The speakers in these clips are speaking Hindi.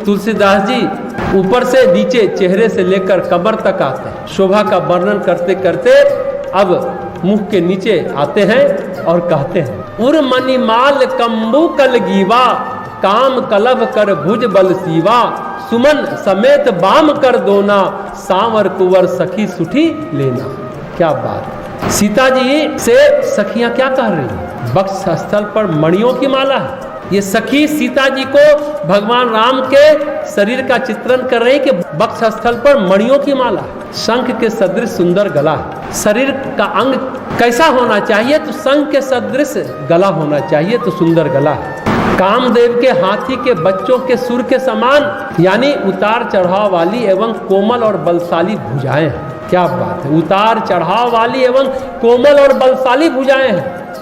तुलसीदास जी ऊपर से नीचे चेहरे से लेकर कमर तक आते हैं। शोभा का वर्णन करते करते अब मुख के नीचे आते हैं और कहते हैं, उर मणिमाल कंबू कल गीवा, काम कलभ कर भुज बल सीवा, सुमन समेत बाम कर दोना, सांवर कुंवर सखी सुठी लेना। क्या बात! सीता जी से सखियां क्या कह रही हैं? वक्ष स्थल पर मणियों की माला है। ये सखी सीता जी को भगवान राम के शरीर का चित्रण कर रही कि वक्ष स्थल पर मणियों की माला है। शंख के सदृश सुंदर गला है। शरीर का अंग कैसा होना चाहिए? तो शंख के सदृश गला होना चाहिए, तो सुंदर गला है। कामदेव के हाथी के बच्चों के सुर के समान, यानी उतार चढ़ाव वाली एवं कोमल और बलशाली भुजाएं हैं। क्या बात है! उतार चढ़ाव वाली एवं कोमल और बलशाली भुजाएं हैं,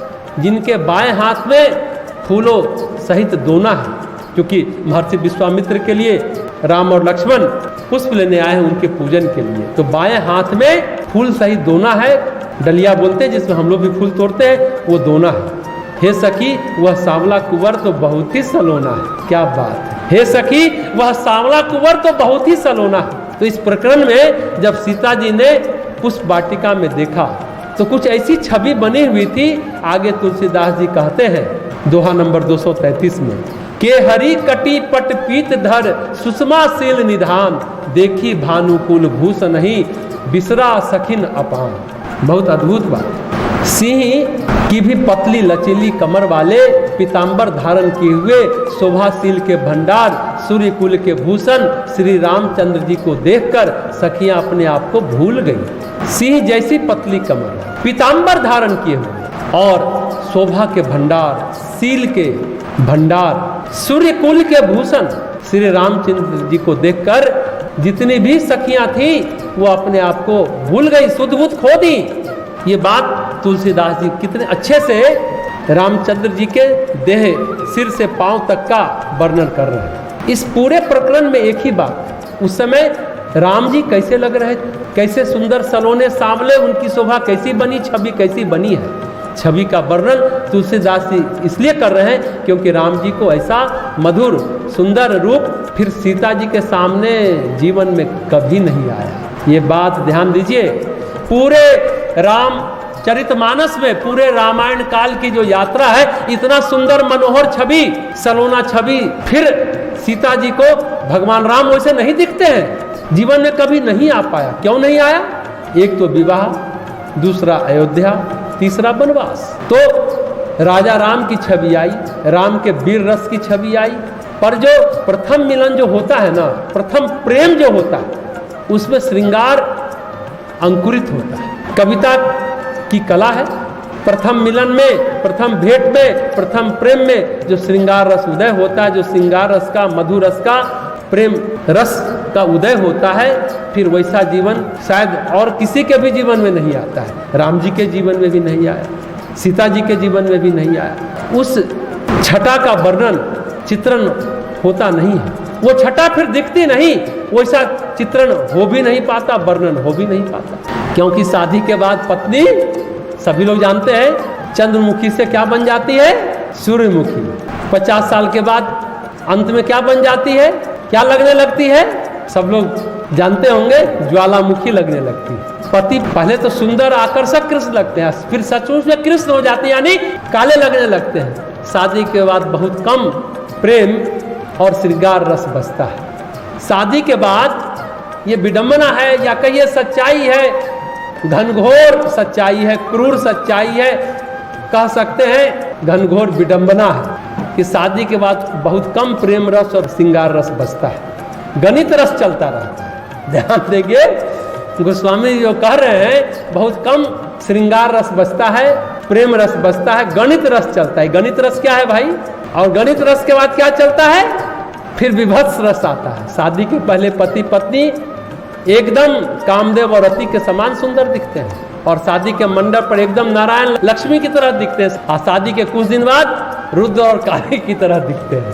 जिनके बाएं हाथ में फूलों सहित दोना है, क्योंकि महर्षि विश्वामित्र के लिए राम और लक्ष्मण पुष्प लेने आए हैं उनके पूजन के लिए। तो बाएं हाथ में फूल सहित दोना है, डलिया बोलते हैं जिसमें हम लोग भी फूल तोड़ते हैं, वो दोना है। हे सखी वह सांवला कुंवर तो बहुत ही सलोना है। क्या बात है! हे सखी वह सांवला कुंवर तो बहुत ही सलोना है। तो इस प्रकरण में जब सीता जी ने पुष्प वाटिका में देखा तो कुछ ऐसी छवि बनी हुई थी। आगे तुलसीदास जी कहते हैं दोहा नंबर 233 में, के हरि कटी पट पीत धर, सुषमा शील निधान, देखी भानुकुल भूष नहीं, बिसरा सखिन अपान। बहुत अद्भुत बात। सिंह की भी पतली लचीली कमर वाले, पीताम्बर धारण किए हुए, शोभाशील के भंडार, सूर्य कुल के भूषण श्री रामचंद्र जी को देखकर सखियां अपने आप को भूल गई। सिंह जैसी पतली कमर, पीताम्बर धारण किए हुए और शोभा के भंडार, शील के भंडार, सूर्य कुल के भूषण श्री रामचंद्र जी को देखकर जितनी भी सखियां थी वो अपने आप को भूल गई, सुध-बुध खो दी। ये बात तुलसीदास जी कितने अच्छे से रामचंद्र जी के देह सिर से पांव तक का वर्णन कर रहे हैं। इस पूरे प्रकरण में एक ही बात, उस समय राम जी कैसे लग रहे थे, कैसे सुंदर सलोने सांवले, उनकी शोभा कैसी बनी, छवि कैसी बनी है। छवि का वर्णन तुलसीदास जी इसलिए कर रहे हैं क्योंकि राम जी को ऐसा मधुर सुंदर रूप फिर सीता जी के सामने जीवन में कभी नहीं आया। ये बात ध्यान दीजिए। पूरे राम चरितमानस में, पूरे रामायण काल की जो यात्रा है, इतना सुंदर मनोहर छवि, सलोना छवि फिर सीता जी को भगवान राम वैसे नहीं दिखते हैं, जीवन में कभी नहीं आ पाया। क्यों नहीं आया? एक तो विवाह, दूसरा अयोध्या, तीसरा वनवास। तो राजा राम की छवि आई, राम के वीर रस की छवि आई, पर जो प्रथम मिलन जो होता है ना, प्रथम प्रेम जो होता है, उसमें श्रृंगार अंकुरित होता है। कविता की कला है। प्रथम मिलन में, प्रथम भेंट में, प्रथम प्रेम में जो श्रृंगार रस उदय होता है, जो श्रृंगार रस का, मधुर रस का, प्रेम रस का उदय होता है, फिर वैसा जीवन शायद और किसी के भी जीवन में नहीं आता है। राम जी के जीवन में भी नहीं आया, सीता जी के जीवन में भी नहीं आया। उस छटा का वर्णन, चित्रण होता नहीं है। वो छटा फिर दिखती नहीं, वैसा चित्रण हो भी नहीं पाता, वर्णन हो भी नहीं पाता। क्योंकि शादी के बाद पत्नी, सभी लोग जानते हैं, चंद्रमुखी से क्या बन जाती है? सूर्यमुखी। 50 साल के बाद अंत में क्या बन जाती है? क्या लगने लगती है? सब लोग जानते होंगे, ज्वालामुखी लगने लगती है। पति पहले तो सुंदर आकर्षक कृष्ण लगते हैं, फिर सचमुच में कृष्ण हो जाते हैं, यानी काले लगने लगते हैं। शादी के बाद बहुत कम प्रेम और श्रृंगार रस बचता है। शादी के बाद ये विडंबना है या कहिए सच्चाई है, घनघोर सच्चाई है, क्रूर सच्चाई है, कह सकते हैं घनघोर विडंबना है कि शादी के बाद बहुत कम प्रेम रस और श्रृंगार रस बचता है, गणित रस चलता रहता है। ध्यान देंगे, गोस्वामी जो कह रहे हैं बहुत कम श्रृंगार रस बचता है, प्रेम रस बचता है, गणित रस चलता है। गणित रस क्या है भाई? और गणित रस के बाद क्या चलता है? फिर विभत्स रस आता है। शादी के पहले पति पत्नी एकदम कामदेव और रति के समान सुंदर दिखते हैं और शादी के मंडप पर एकदम नारायण लक्ष्मी की तरह दिखते हैं, और शादी के कुछ दिन बाद रुद्र और काली की तरह दिखते हैं।